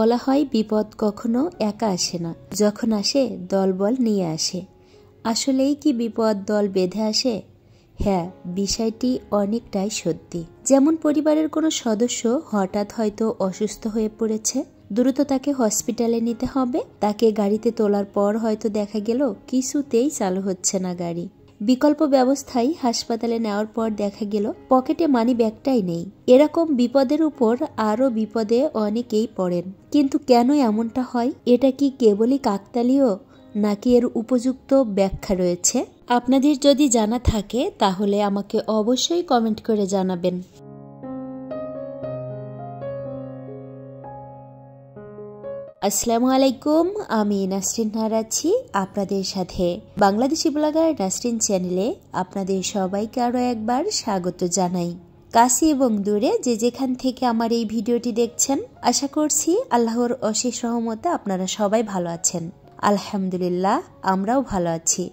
বলা হয় বিপদ কখনো একা আসে না, যখন আসে দলবল নিয়ে আসে। আসলেই কি বিপদ দল বেঁধে আসে? হ্যাঁ, বিষয়টি অনেকটাই সত্যি। যেমন পরিবারের কোনো সদস্য হঠাৎ হয়তো অসুস্থ হয়ে পড়েছে, দ্রুত তাকে হসপিটালে নিতে হবে। তাকে গাড়িতে তোলার পর হয়তো দেখা গেল কিছুতেই চালু হচ্ছে না গাড়ি। বিকল্প ব্যবস্থায় হাসপাতালে নেওয়ার পর দেখা গেল পকেটে মানি ব্যাগটাই নেই। এরকম বিপদের উপর আরো বিপদে অনেকেই পড়েন। কিন্তু কেন এমনটা হয়? এটা কি কেবলই কাকতালীয়, নাকি এর উপযুক্ত ব্যাখ্যা রয়েছে? আপনাদের যদি জানা থাকে তাহলে আমাকে অবশ্যই কমেন্ট করে জানাবেন। আসসালামু আলাইকুম, আমি নাসরিন আছি আপনাদের সাথে। বাংলাদেশি ব্লগার নাসরিন চ্যানেলে আপনাদের সবাইকে আরও একবার স্বাগত জানাই। কাছে এবং দূরে যে যেখান থেকে আমার এই ভিডিওটি দেখছেন, আশা করছি আল্লাহর অশেষ রহমতে আপনারা সবাই ভালো আছেন। আলহামদুলিল্লাহ, আমরাও ভালো আছি।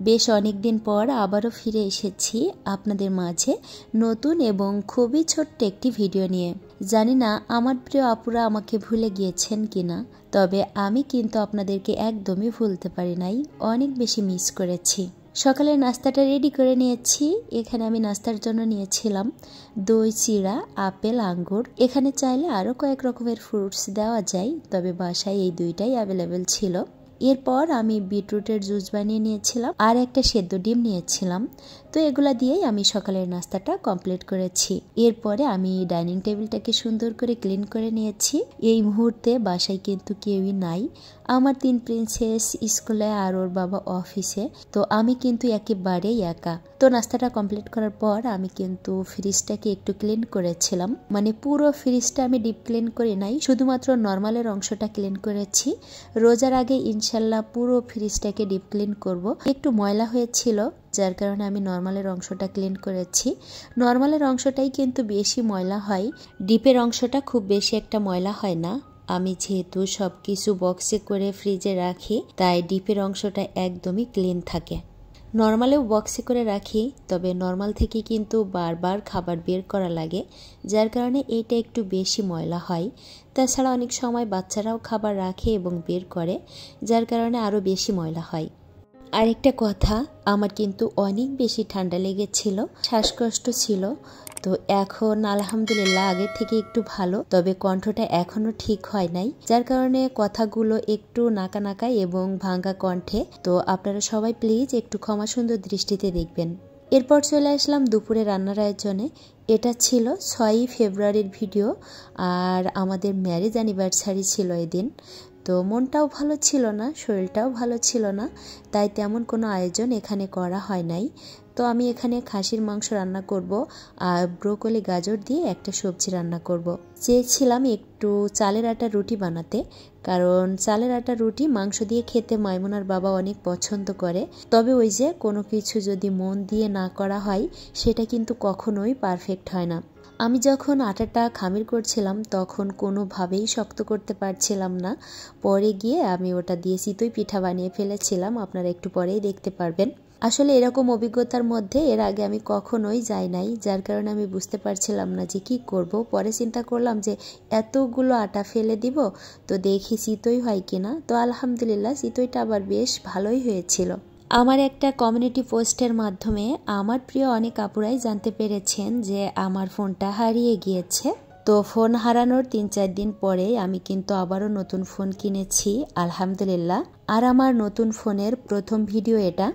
বেশ অনেকদিন পর আবারও ফিরে এসেছি আপনাদের মাঝে নতুন এবং খুবই ছোট্ট একটি ভিডিও নিয়ে। জানি না আমার প্রিয় আপুরা আমাকে ভুলে গিয়েছেন কিনা, তবে আমি কিন্তু আপনাদেরকে একদমই ভুলতে পারি নাই, অনেক বেশি মিস করেছি। সকালের নাস্তাটা রেডি করে নিয়েছি। এখানে আমি নাস্তার জন্য নিয়েছিলাম দই চিড়া, আপেল, আঙ্গুর। এখানে চাইলে আরও কয়েক রকমের ফ্রুটস দেওয়া যায়, তবে বাসায় এই দুইটাই অ্যাভেলেবেল ছিল। এরপর আমি বিটরুটের জুস বানিয়ে নিয়েছিলাম আর একটা সেদ্ধ ডিম নিয়েছিলাম। তো এগুলা দিয়েই আমি সকালের নাস্তাটা কমপ্লিট করেছি। এরপরে আমি ডাইনিং টেবিলটাকে সুন্দর করে ক্লিন করে নিয়েছি। এই মুহূর্তে বাসায় কিন্তু কেউই নাই, আমার 3 প্রিন্সেস স্কুলে আর ওর বাবা অফিসে। তো আমি কিন্তু একেবারেই একা। তো নাস্তাটা কমপ্লিট করার পর আমি কিন্তু ফ্রিজটাকে একটু ক্লিন করেছিলাম। মানে পুরো ফ্রিজটা আমি ডিপ ক্লিন করি নাই, শুধুমাত্র নর্মালের অংশটা ক্লিন করেছি। রোজার আগে ইনশাল্লাহ পুরো ফ্রিজটাকে ডিপ ক্লিন করব। একটু ময়লা হয়েছিল, যার কারণে আমি নর্মালের অংশটা ক্লিন করেছি। নর্মালের অংশটাই কিন্তু বেশি ময়লা হয়, ডিপের অংশটা খুব বেশি একটা ময়লা হয় না। আমি যেহেতু সবকিছু বক্সে করে ফ্রিজে রাখি, তাই ডিপের অংশটা একদমই ক্লিন থাকে। নর্মালেও বক্সে করে রাখি, তবে নর্মাল থেকে কিন্তু বারবার খাবার বের করা লাগে, যার কারণে এইটা একটু বেশি ময়লা হয়। তাছাড়া অনেক সময় বাচ্চারাও খাবার রাখে এবং বের করে, যার কারণে আরও বেশি ময়লা হয়। আরেকটা কথা, আমার কিন্তু অনেক বেশি ঠান্ডা লেগেছিল, শ্বাসকষ্ট ছিল। তো এখন আলহামদুলিল্লাহ আগের থেকে একটু ভালো, তবে কণ্ঠটা এখনো ঠিক হয় নাই, যার কারণে কথাগুলো একটু নাকা নাকা এবং ভাঙ্গা কণ্ঠে। তো আপনারা সবাই প্লিজ একটু ক্ষমা সুন্দর দৃষ্টিতে দেখবেন। এরপর চলে আসলাম দুপুরে রান্নার আয়োজনে। এটা ছিল 6ই ফেব্রুয়ারির ভিডিও, আর আমাদের ম্যারেজ অ্যানিভার্সারি ছিল এদিন। তো মনটাও ভালো ছিল না, শরীরটাও ভালো ছিল না, তাই তেমন কোনো আয়োজন এখানে করা হয় নাই। তো আমি এখানে খাসির মাংস রান্না করব আর ব্রোকলি গাজর দিয়ে একটা সবজি রান্না করব। চেয়েছিলাম একটু চালের আটা রুটি বানাতে, কারণ চালের আটা রুটি মাংস দিয়ে খেতে মাইমুনার বাবা অনেক পছন্দ করে। তবে ওই যে কোনো কিছু যদি মন দিয়ে না করা হয়, সেটা কিন্তু কখনোই পারফেক্ট হয় না। আমি যখন আটাটা খামির করছিলাম তখন কোনোভাবেই শক্ত করতে পারছিলাম না। পরে গিয়ে আমি ওটা দিয়ে চিতই পিঠা বানিয়ে ফেলেছিলাম, আপনারা একটু পরেই দেখতে পারবেন। আসলে এরকম অভিজ্ঞতার মধ্যে এর আগে আমি কখনোই যাই নাই, যার কারণে আমি বুঝতে পারছিলাম না যে কি করব। পরে চিন্তা করলাম যে এতগুলো আটা ফেলে দিব, তো দেখি চিতই হয় কিনা। তো আলহামদুলিল্লাহ চিতইটা আবার বেশ ভালোই হয়েছিল। আমার একটা কমিউনিটি পোস্টের মাধ্যমে আমার প্রিয় অনেক আপুরাই জানতে পেরেছেন যে আমার ফোনটা হারিয়ে গিয়েছে। তো ফোন হারানোর 3-4 দিন পরে আমি কিন্তু আবারও নতুন ফোন কিনেছি আলহামদুলিল্লাহ। আর আমার নতুন ফোনের প্রথম ভিডিও এটা।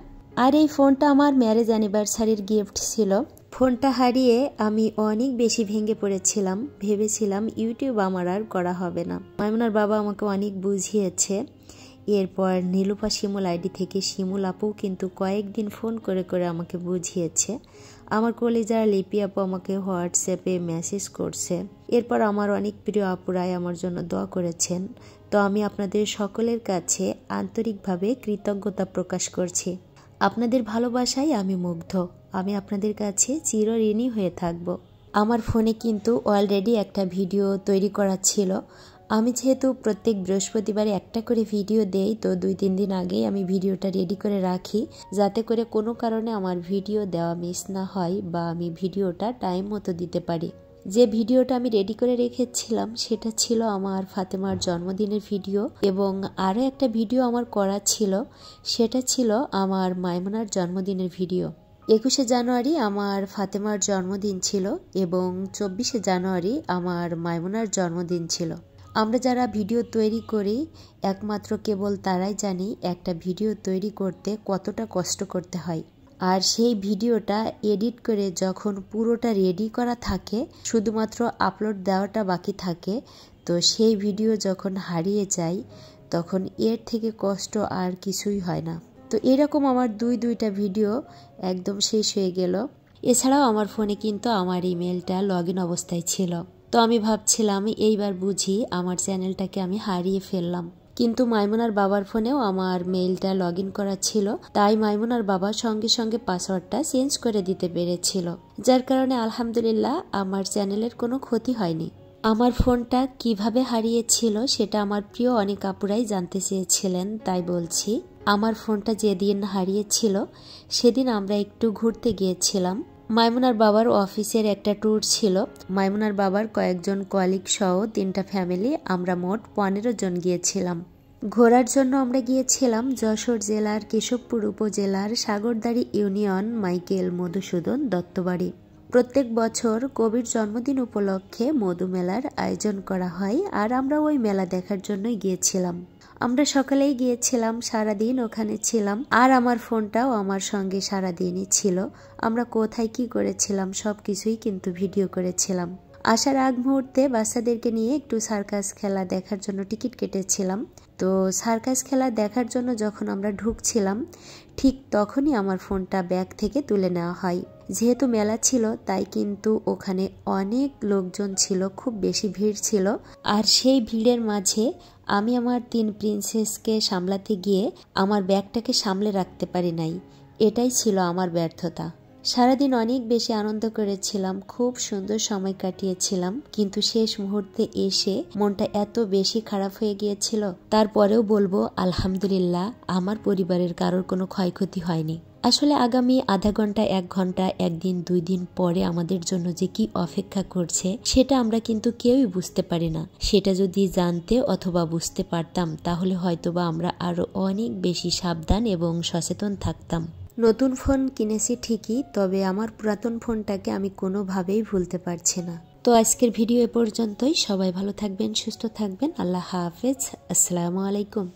আর এই ফোনটা আমার ম্যারেজ অ্যানিভার্সারির গিফট ছিল। ফোনটা হারিয়ে আমি অনেক বেশি ভেঙে পড়েছিলাম, ভেবেছিলাম ইউটিউব আমার আর করা হবে না। মাইমুনার বাবা আমাকে অনেক বুঝিয়েছে। এরপর নীলুপা শিমুল আইডি থেকে শিমুল আপু কিন্তু কয়েকদিন ফোন করে করে আমাকে বুঝিয়েছে। আমার কলিজার লিপি আপু আমাকে হোয়াটসঅ্যাপে মেসেজ করছে। এরপর আমার অনেক প্রিয় আপুরাই আমার জন্য দোয়া করেছেন। তো আমি আপনাদের সকলের কাছে আন্তরিকভাবে কৃতজ্ঞতা প্রকাশ করছি। আপনাদের ভালোবাসায় আমি মুগ্ধ, আমি আপনাদের কাছে চিরঋণী হয়ে থাকব। আমার ফোনে কিন্তু অলরেডি একটা ভিডিও তৈরি করা ছিল, আমি যেহেতু প্রত্যেক বৃহস্পতিবারে একটা করে ভিডিও দেই, তো 2-3 দিন আগেই আমি ভিডিওটা রেডি করে রাখি, যাতে করে কোনো কারণে আমার ভিডিও দেওয়া মিস না হয় বা আমি ভিডিওটা টাইম মতো দিতে পারি। যে ভিডিওটা আমি রেডি করে রেখেছিলাম সেটা ছিল আমার ফাতেমার জন্মদিনের ভিডিও, এবং আরও একটা ভিডিও আমার করা ছিল, সেটা ছিল আমার মাইমুনার জন্মদিনের ভিডিও। 21শে জানুয়ারি আমার ফাতেমার জন্মদিন ছিল এবং 24শে জানুয়ারি আমার মাইমুনার জন্মদিন ছিল। আমরা যারা ভিডিও তৈরি করি একমাত্র কেবল তারাই জানি একটা ভিডিও তৈরি করতে কতটা কষ্ট করতে হয়। আর সেই ভিডিওটা এডিট করে যখন পুরোটা রেডি করা থাকে, শুধুমাত্র আপলোড দেওয়াটা বাকি থাকে, তো সেই ভিডিও যখন হারিয়ে যায় তখন এর থেকে কষ্ট আর কিছুই হয় না। তো এরকম আমার দুইটা ভিডিও একদম শেষ হয়ে গেল। এছাড়াও আমার ফোনে কিন্তু আমার ইমেলটা লগ ইন অবস্থায় ছিল। তো আমি ভাবছিলাম এইবার বুঝি আমার চ্যানেলটাকে আমি হারিয়ে ফেললাম, কিন্তু মাইমুনার বাবার ফোনেও আমার মেইলটা লগ ইন করা ছিল, তাই মাইমুনার বাবা সঙ্গে সঙ্গে পাসওয়ার্ডটা চেঞ্জ করে দিতে পেরেছিল, যার কারণে আলহামদুলিল্লাহ আমার চ্যানেলের কোনো ক্ষতি হয়নি। আমার ফোনটা কিভাবে হারিয়েছিল সেটা আমার প্রিয় অনেক আপুরাই জানতে চেয়েছিলেন, তাই বলছি। আমার ফোনটা যেদিন হারিয়েছিল সেদিন আমরা একটু ঘুরতে গিয়েছিলাম। মাইমুনার বাবার অফিসের একটা ট্যুর ছিল। মাইমুনার বাবার কয়েকজন কলিগ সহ 3টা ফ্যামিলি, আমরা মোট 15 জন গিয়েছিলাম। ঘোরার জন্য আমরা গিয়েছিলাম যশোর জেলার কেশবপুর উপজেলার সাগরদাড়ি ইউনিয়ন মাইকেল মধুসূদন দত্তবাড়ি। প্রত্যেক বছর কবির জন্মদিন উপলক্ষে মধু মেলার আয়োজন করা হয়, আর আমরা ওই মেলা দেখার জন্যই গিয়েছিলাম। আমরা সকালেই গিয়েছিলাম, সারাদিন ওখানে ছিলাম, আর আমার ফোনটাও আমার সঙ্গে সারাদিনই ছিল। আমরা কোথায় কি করেছিলাম সবকিছুই কিন্তু ভিডিও করেছিলাম। আসার আগ মুহূর্তে বাচ্চাদেরকে নিয়ে একটু সার্কাস খেলা দেখার জন্য টিকিট কেটেছিলাম। তো সার্কাস খেলা দেখার জন্য যখন আমরা ঢুকছিলাম ঠিক তখনই আমার ফোনটা ব্যাগ থেকে তুলে নেওয়া হয়। যেহেতু মেলা ছিল তাই কিন্তু ওখানে অনেক লোকজন ছিল, খুব বেশি ভিড় ছিল। আর সেই ভিড়ের মাঝে আমি আমার 3 প্রিন্সেসকে সামলাতে গিয়ে আমার ব্যাগটাকে সামলে রাখতে পারি নাই। এটাই ছিল আমার ব্যর্থতা। সারাদিন অনেক বেশি আনন্দ করেছিলাম, খুব সুন্দর সময় কাটিয়েছিলাম, কিন্তু শেষ মুহূর্তে এসে মনটা এত বেশি খারাপ হয়ে গিয়েছিল। তারপরেও বলবো আলহামদুলিল্লাহ আমার পরিবারের কারোর কোনো ক্ষয়ক্ষতি হয়নি। আসলে আগামী আধা ঘন্টা 1 ঘন্টা 1 দিন 2 দিন পরে আমাদের জন্য যে কি অপেক্ষা করছে সেটা আমরা কিন্তু কেউই বুঝতে পারি না। সেটা যদি জানতে অথবা বুঝতে পারতাম তাহলে হয়তোবা আমরা আরো অনেক বেশি সাবধান এবং সচেতন থাকতাম। নতুন ফোন কিনেছি ঠিকই, তবে আমার পুরাতন ফোনটাকে আমি কোনোভাবেই ভুলতে পারছি না। তো আজকের ভিডিও এ পর্যন্তই। সবাই ভালো থাকবেন, সুস্থ থাকবেন। আল্লাহ হাফেজ। আসসালামু আলাইকুম।